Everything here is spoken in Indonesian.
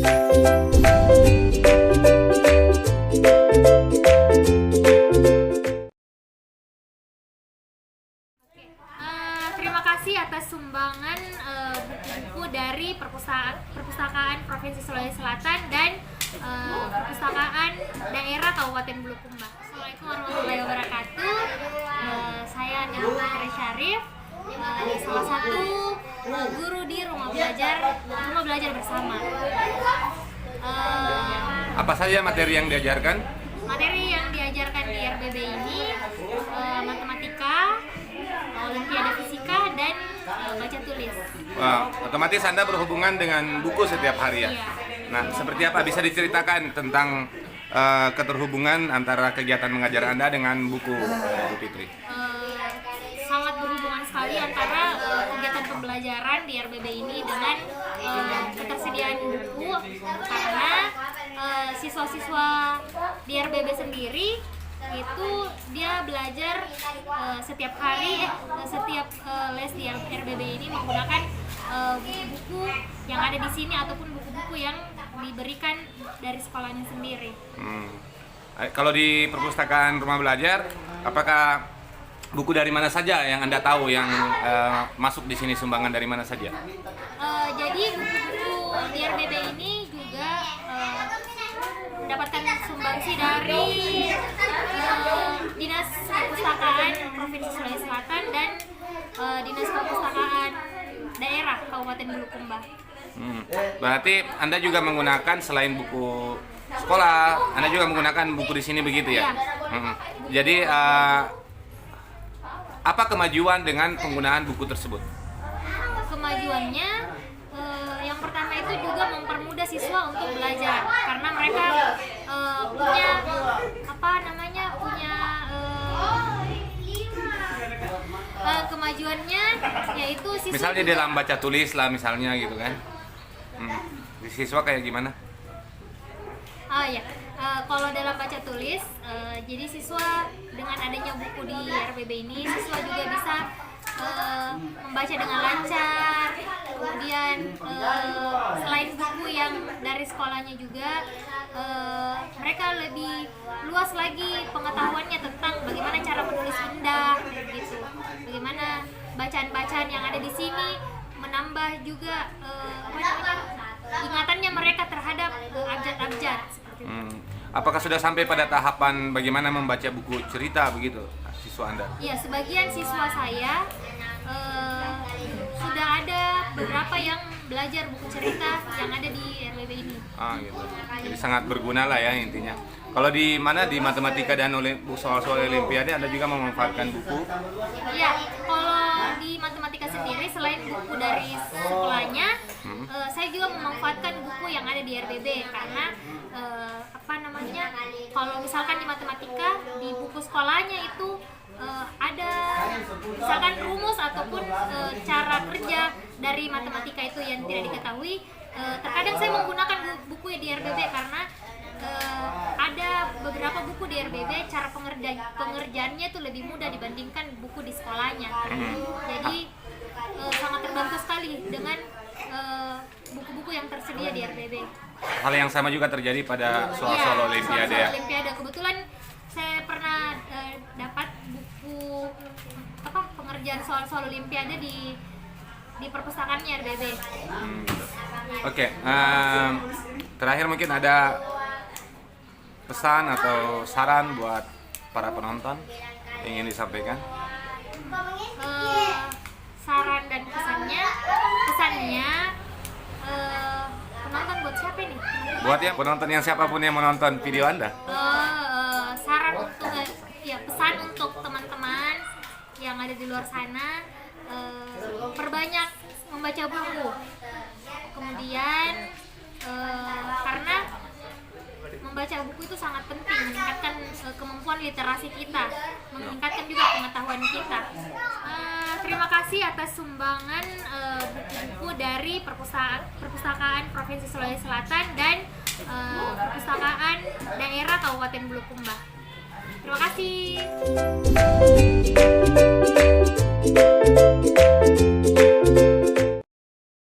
Terima kasih atas sumbangan buku-buku dari Perpustakaan Provinsi Sulawesi Selatan dan Perpustakaan Daerah Kabupaten Bulukumba. Assalamualaikum warahmatullahi wabarakatuh. Saya adalah Putri Syarif, salah satu guru di Rumah Belajar Bersama. Apa saja materi yang diajarkan? Materi yang diajarkan di RBB ini matematika, Olimpiade Fisika, dan baca tulis. Wow, otomatis Anda berhubungan dengan buku setiap hari ya? Iya. Nah, seperti apa? Bisa diceritakan tentang keterhubungan antara kegiatan mengajar Anda dengan buku, Bu Fitri? Sangat berhubungan sekali antara kegiatan pembelajaran di RBB ini dengan ketersediaan buku, karena siswa-siswa di RBB sendiri itu dia belajar setiap hari, setiap les di RBB ini menggunakan buku-buku yang ada di sini ataupun buku-buku yang diberikan dari sekolahnya sendiri. Kalau di perpustakaan Rumah Belajar, apakah buku dari mana saja yang Anda tahu yang masuk di sini, sumbangan dari mana saja? Jadi buku-buku di RBB ini juga mendapatkan sumbangsi dari Dinas Perpustakaan Provinsi Sulawesi Selatan dan Dinas Perpustakaan Daerah Kabupaten Bulukumba. Berarti Anda juga menggunakan selain buku sekolah, Anda juga menggunakan buku di sini begitu ya? Iya. Jadi apa kemajuan dengan penggunaan buku tersebut? Kemajuannya yang pertama itu juga mempermudah siswa untuk belajar, karena mereka punya kemajuannya yaitu siswa misalnya juga, dalam baca tulis lah misalnya gitu kan? Siswa kayak gimana? Kalau dalam baca tulis, jadi siswa dengan adanya buku di RBB ini, siswa juga bisa membaca dengan lancar. Kemudian selain buku yang dari sekolahnya juga, mereka lebih luas lagi pengetahuannya tentang bagaimana cara menulis indah, gitu. Bagaimana bacaan-bacaan yang ada di sini menambah juga ingatannya mereka terhadap abjad-abjad. Apakah sudah sampai pada tahapan bagaimana membaca buku cerita begitu siswa Anda? Iya, sebagian siswa saya sudah ada beberapa yang belajar buku cerita yang ada di RBB ini. Gitu. Jadi sangat berguna lah ya intinya. Kalau di mana di matematika dan soal-soal olimpiade Anda juga memanfaatkan buku? Iya, kalau di matematika sendiri selain buku dari sekolahnya, saya juga memanfaatkan buku yang ada di RBB, karena kalau misalkan di matematika di buku sekolahnya itu ada misalkan rumus ataupun cara kerja dari matematika itu yang tidak diketahui, terkadang saya menggunakan buku di RBB karena ada beberapa buku di RBB cara pengerjaannya itu lebih mudah dibandingkan buku di sekolahnya. Jadi sangat terbantu sekali dengan buku-buku yang tersedia di RBB. Hal yang sama juga terjadi pada soal-soal olimpiade ya. Olimpiade. Kebetulan saya pernah dapat buku pengerjaan soal-soal olimpiade di perpustakaannya RBB. Oke. Terakhir mungkin ada pesan atau saran buat para penonton yang ingin disampaikan? Saran dan pesannya penonton buat siapa nih? Buat yang penonton yang siapapun yang menonton video Anda. Saran untuk pesan untuk teman-teman yang ada di luar sana, perbanyak membaca buku. Kemudian karena membaca buku itu sangat penting, meningkatkan kemampuan literasi kita, meningkatkan juga pengetahuan kita. Terima kasih atas sumbangan buku-buku dari Perpustakaan Provinsi Sulawesi Selatan dan Perpustakaan Daerah Kabupaten Bulukumba. Terima kasih.